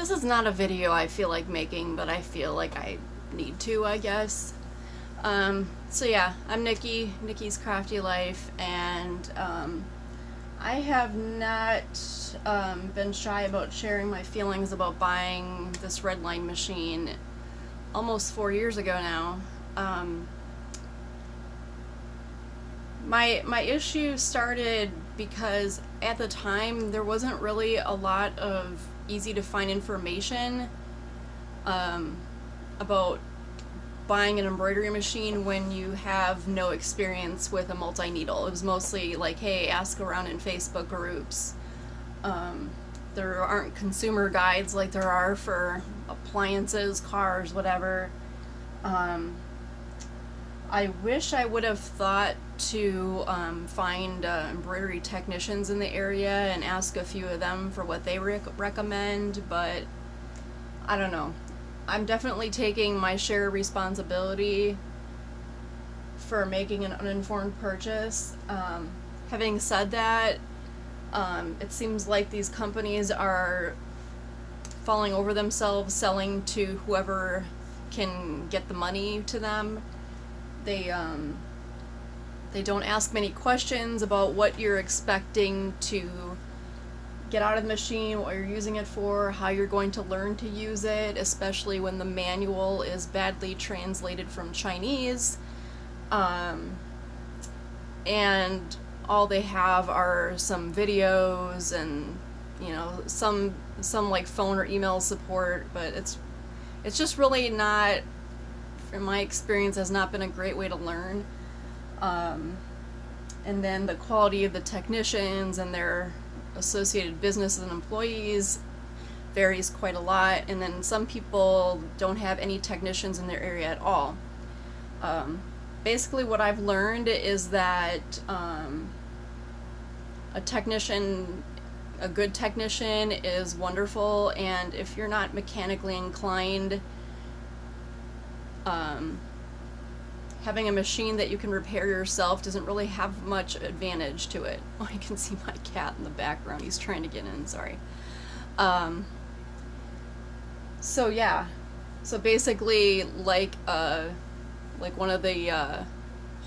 This is not a video I feel like making, but I feel like I need to, I guess. So yeah, I'm Nikki, Nikki's Crafty Life, and I have not been shy about sharing my feelings about buying this Redline machine almost 4 years ago now. My issue started because at the time there wasn't really a lot of easy to find information about buying an embroidery machine when you have no experience with a multi-needle. It was mostly like, hey, ask around in Facebook groups. There aren't consumer guides like there are for appliances, cars, whatever. I wish I would have thought to find embroidery technicians in the area and ask a few of them for what they recommend, but I don't know. I'm definitely taking my share of responsibility for making an uninformed purchase. Having said that, it seems like these companies are falling over themselves selling to whoever can get the money to them. They don't ask many questions about what you're expecting to get out of the machine, what you're using it for, how you're going to learn to use it, especially when the manual is badly translated from Chinese. And all they have are some videos and, you know, some like phone or email support, but it's just really not, in my experience, has not been a great way to learn. And then the quality of the technicians and their associated businesses and employees varies quite a lot, and then some people don't have any technicians in their area at all. Basically what I've learned is that a good technician is wonderful, and if you're not mechanically inclined, having a machine that you can repair yourself doesn't really have much advantage to it. Oh, you can see my cat in the background. He's trying to get in, sorry. So yeah. So basically like one of the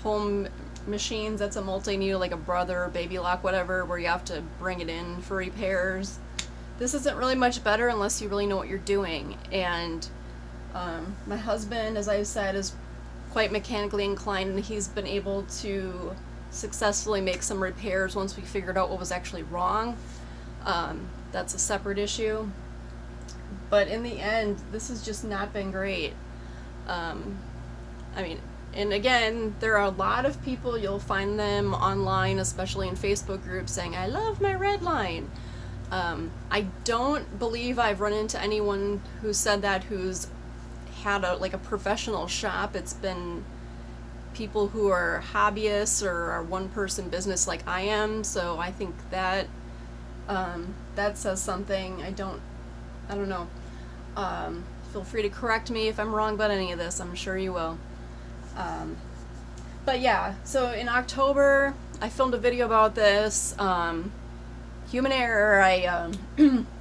home machines that's a multi-needle, like a Brother or Baby Lock, whatever, where you have to bring it in for repairs. This isn't really much better unless you really know what you're doing. And my husband, as I said, is quite mechanically inclined, and he's been able to successfully make some repairs once we figured out what was actually wrong. That's a separate issue. But in the end, this has just not been great. I mean, and again, there are a lot of people, you'll find them online, especially in Facebook groups, saying, I love my Redline. I don't believe I've run into anyone who said that who's had a professional shop. It's been people who are hobbyists or are one-person business like I am, so I think that that says something. I don't know. Feel free to correct me if I'm wrong about any of this. I'm sure you will. But yeah, so in October I filmed a video about this. Human error. I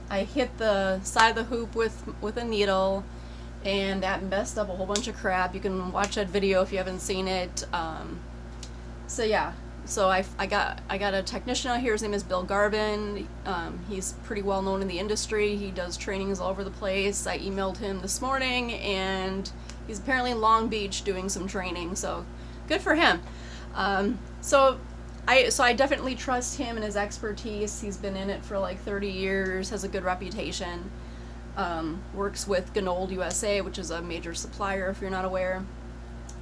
I hit the side of the hoop with a needle, and that messed up a whole bunch of crap. You can watch that video if you haven't seen it. So yeah, so I got a technician out here. His name is Bill Garvin. He's pretty well known in the industry. He does trainings all over the place. I emailed him this morning, and he's apparently in Long Beach doing some training, so good for him. So I definitely trust him and his expertise. He's been in it for like 30 years, has a good reputation. Works with Gnold USA, which is a major supplier if you're not aware.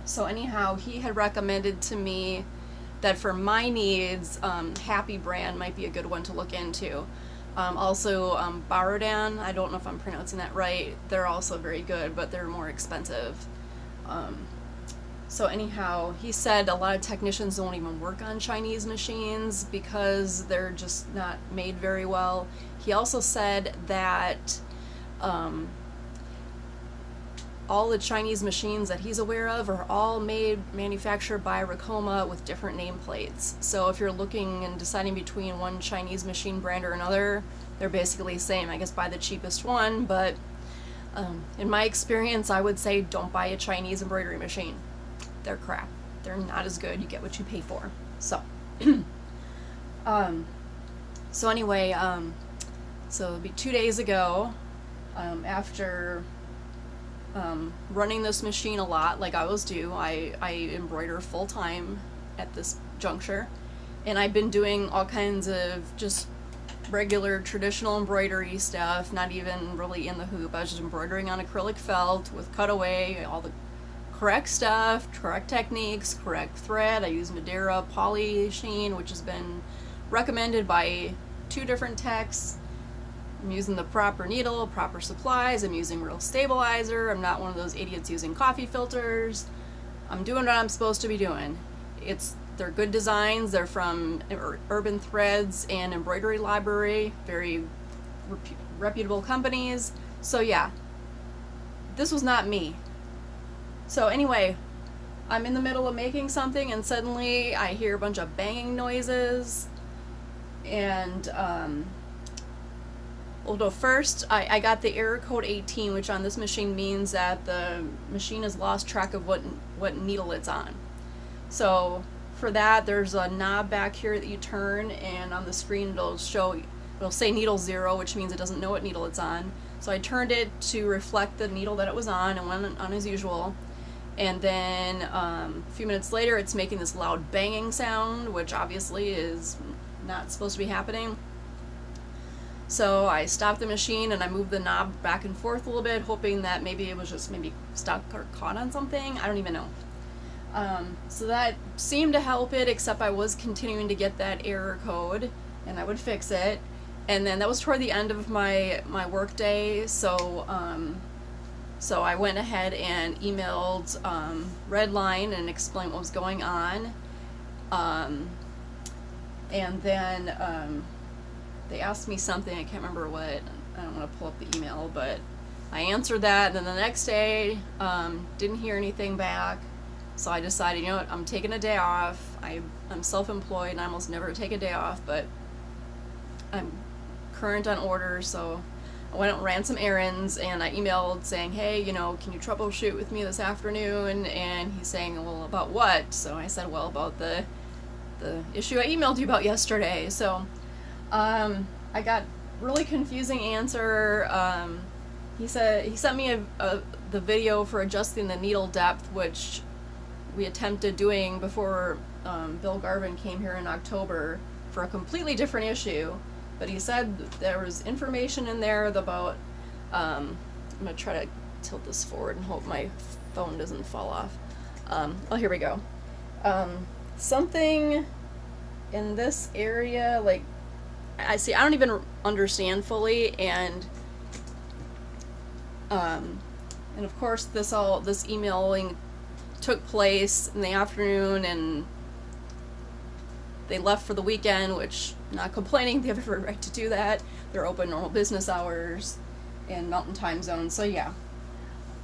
So anyhow, he had recommended to me that for my needs, Happy brand might be a good one to look into. Also, Barodan, I don't know if I'm pronouncing that right, they're also very good, but they're more expensive. So anyhow, he said a lot of technicians don't even work on Chinese machines because they're just not made very well. He also said that all the Chinese machines that he's aware of are all manufactured by Ricoma with different nameplates. So if you're looking and deciding between one Chinese machine brand or another, they're basically the same. I guess buy the cheapest one, but in my experience, I would say don't buy a Chinese embroidery machine. They're crap. They're not as good. You get what you pay for. So, so anyway, so it'll be 2 days ago, after running this machine a lot, like I always do. I embroider full time at this juncture, and I've been doing all kinds of just regular traditional embroidery stuff, not even really in the hoop. I was just embroidering on acrylic felt with cutaway, all the correct stuff, correct techniques, correct thread. I use Madeira poly sheen, which has been recommended by 2 different techs. I'm using the proper needle, proper supplies. I'm using real stabilizer. I'm not one of those idiots using coffee filters. I'm doing what I'm supposed to be doing. They're good designs. They're from Urban Threads and Embroidery Library, very reputable companies. So yeah, this was not me. So anyway, I'm in the middle of making something and suddenly I hear a bunch of banging noises. And although first I got the error code 18, which on this machine means that the machine has lost track of what needle it's on. So for that, there's a knob back here that you turn, and on the screen it'll say needle 0, which means it doesn't know what needle it's on. So I turned it to reflect the needle that it was on and went on as usual. And then a few minutes later, it's making this loud banging sound, which obviously is not supposed to be happening. So I stopped the machine and I moved the knob back and forth a little bit, hoping that maybe it was just stuck or caught on something. I don't even know. So that seemed to help it, except I was continuing to get that error code, and I would fix it. And then that was toward the end of my work day, so I went ahead and emailed Redline and explained what was going on. And then they asked me something, I can't remember what. I don't want to pull up the email, but I answered that. And then the next day, didn't hear anything back. So I decided, you know what, I'm taking a day off. I'm self-employed and I almost never take a day off, but I'm current on orders, so I went and ran some errands, and I emailed saying, hey, you know, can you troubleshoot with me this afternoon? And he's saying, well, about what? So I said, well, about the issue I emailed you about yesterday. So I got really confusing answer. He sent me the video for adjusting the needle depth, which we attempted doing before Bill Garvin came here in October for a completely different issue. But he said there was information in there about, I'm going to try to tilt this forward and hope my phone doesn't fall off. Oh, here we go. Something in this area, like, I don't even understand fully, and of course this emailing took place in the afternoon, and they left for the weekend, which, not complaining, they have every right to do that. They're open normal business hours in Mountain Time Zone, so yeah.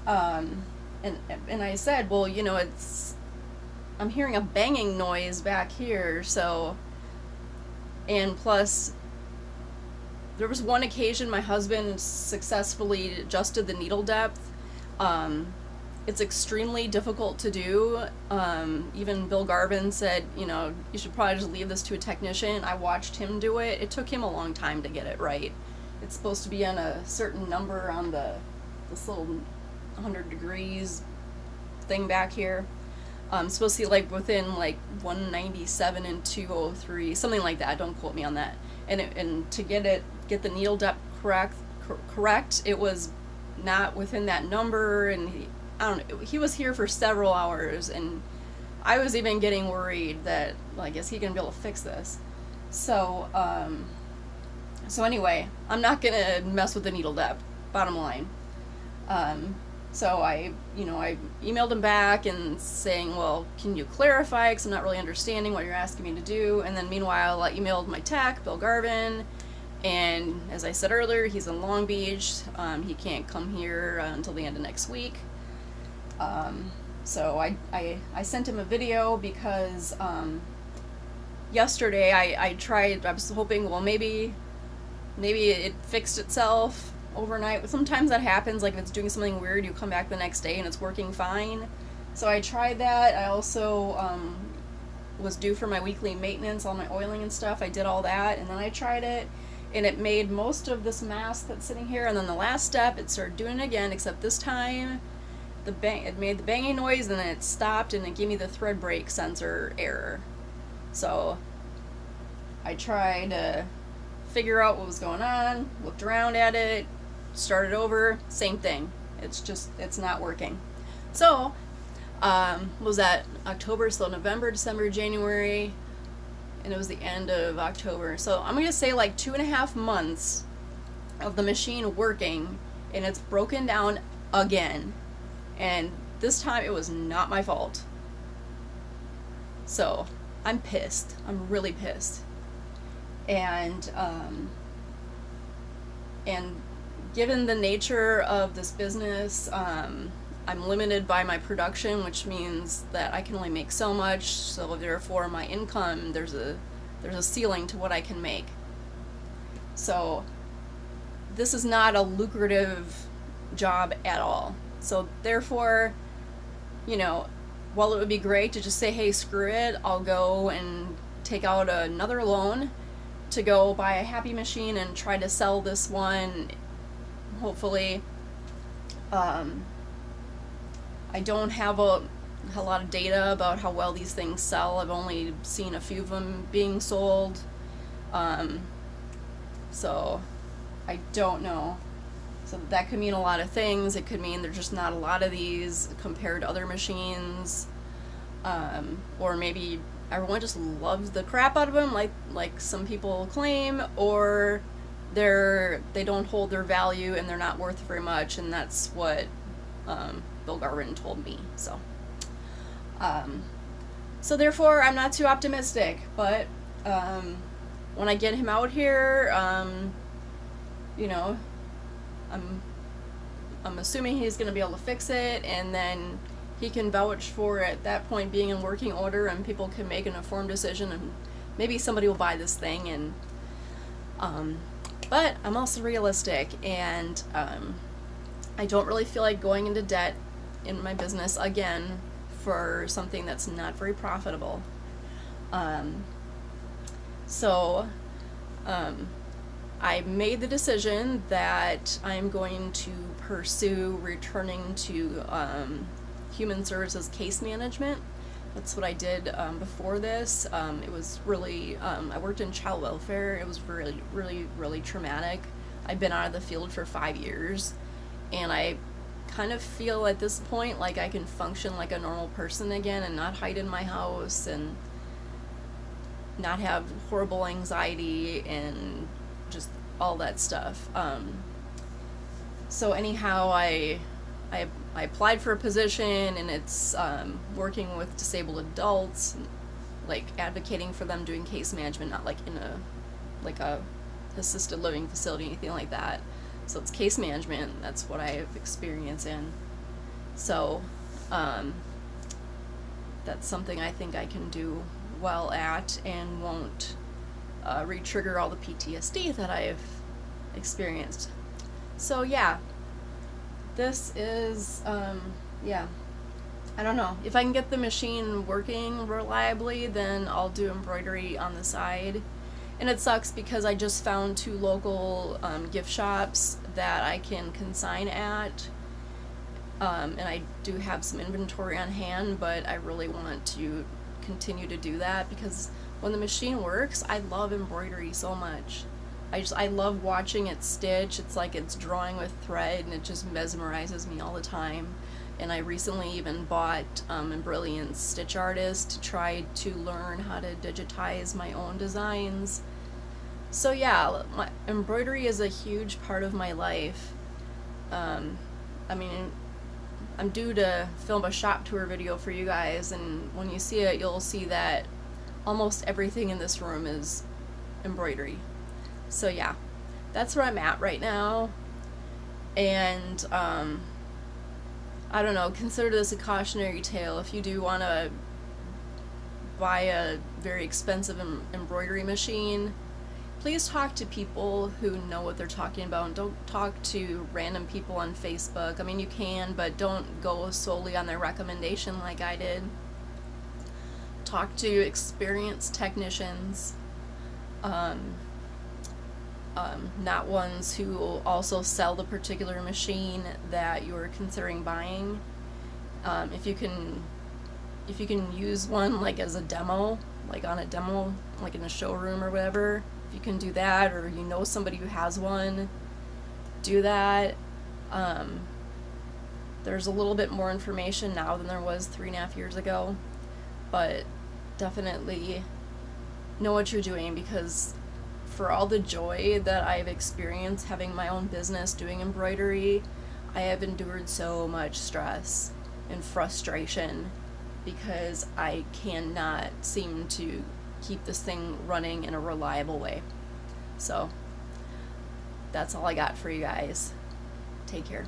And I said, well, you know, I'm hearing a banging noise back here, so, and plus, there was one occasion my husband successfully adjusted the needle depth. It's extremely difficult to do. Even Bill Garvin said, you know, you should probably just leave this to a technician. I watched him do it. It took him a long time to get it right. It's supposed to be on a certain number on this little 100 degrees thing back here. It's supposed to be like within like 197 and 203, something like that. Don't quote me on that. And to get the needle depth correct, it was not within that number, and I don't know, he was here for several hours, and I was even getting worried that, well, I guess he gonna be able to fix this. So anyway, I'm not gonna mess with the needle depth, bottom line. So I emailed him back and saying, well, can you clarify, because I'm not really understanding what you're asking me to do. And then meanwhile, I emailed my tech, Bill Garvin, and as I said earlier, he's in Long Beach. He can't come here until the end of next week. So I sent him a video because yesterday I was hoping, well, maybe maybe it fixed itself overnight. Sometimes that happens, like if it's doing something weird, you come back the next day and it's working fine. So I tried that. I also was due for my weekly maintenance, all my oiling and stuff. I did all that, and then I tried it, and it made most of this mask that's sitting here, and then the last step, it started doing it again, except this time it made the banging noise, and then it stopped, and it gave me the thread break sensor error. So I tried to figure out what was going on, looked around at it, started over, same thing. It's not working. So, was that October, so November, December, January, and it was the end of October. So I'm going to say like 2.5 months of the machine working, and it's broken down again. And this time it was not my fault. So I'm pissed. I'm really pissed. And given the nature of this business, I'm limited by my production, which means that I can only make so much, so therefore my income, there's a ceiling to what I can make. So this is not a lucrative job at all. So therefore, you know, while it would be great to just say, hey, screw it, I'll go and take out another loan to go buy a happy machine and try to sell this one, hopefully. I don't have a lot of data about how well these things sell. I've only seen a few of them being sold. So I don't know. So that could mean a lot of things. It could mean there's just not a lot of these compared to other machines. Or maybe everyone just loves the crap out of them, like some people claim, or they don't hold their value and they're not worth very much, and that's what Bill Garvin told me. So therefore I'm not too optimistic, but when I get him out here, you know, I'm assuming he's going to be able to fix it, and then he can vouch for it at that point being in working order, and people can make an informed decision, and maybe somebody will buy this thing. And but I'm also realistic, and I don't really feel like going into debt in my business again for something that's not very profitable. So I made the decision that I'm going to pursue returning to human services case management. That's what I did before this. It was really, I worked in child welfare. It was really, really, really traumatic. I've been out of the field for 5 years, and I kind of feel at this point like I can function like a normal person again and not hide in my house and not have horrible anxiety and just all that stuff. So anyhow, I applied for a position, and it's working with disabled adults, like advocating for them, doing case management, not like in a assisted living facility, anything like that. So it's case management. That's what I have experience in. So that's something I think I can do well at and won't re-trigger all the PTSD that I've experienced. So yeah, this is yeah, I don't know. If I can get the machine working reliably, then I'll do embroidery on the side. And it sucks because I just found 2 local gift shops that I can consign at, and I do have some inventory on hand, but I really want to continue to do that because when the machine works, I love embroidery so much. I love watching it stitch. It's like it's drawing with thread, and it just mesmerizes me all the time. And I recently even bought a Brilliant Stitch Artist to try to learn how to digitize my own designs. So yeah, embroidery is a huge part of my life. I mean, I'm due to film a shop tour video for you guys, and when you see it, you'll see that almost everything in this room is embroidery. So yeah, that's where I'm at right now. And I don't know, consider this a cautionary tale. If you do want to buy a very expensive embroidery machine, please talk to people who know what they're talking about, and don't talk to random people on Facebook. I mean, you can, but don't go solely on their recommendation like I did. Talk to experienced technicians, not ones who also sell the particular machine that you're considering buying. If you can use one like as a demo, like on a demo, like in a showroom or whatever, if you can do that, or you know somebody who has one, do that. There's a little bit more information now than there was 3.5 years ago, but definitely know what you're doing, because for all the joy that I've experienced having my own business doing embroidery, I have endured so much stress and frustration because I cannot seem to keep this thing running in a reliable way. So that's all I got for you guys. Take care.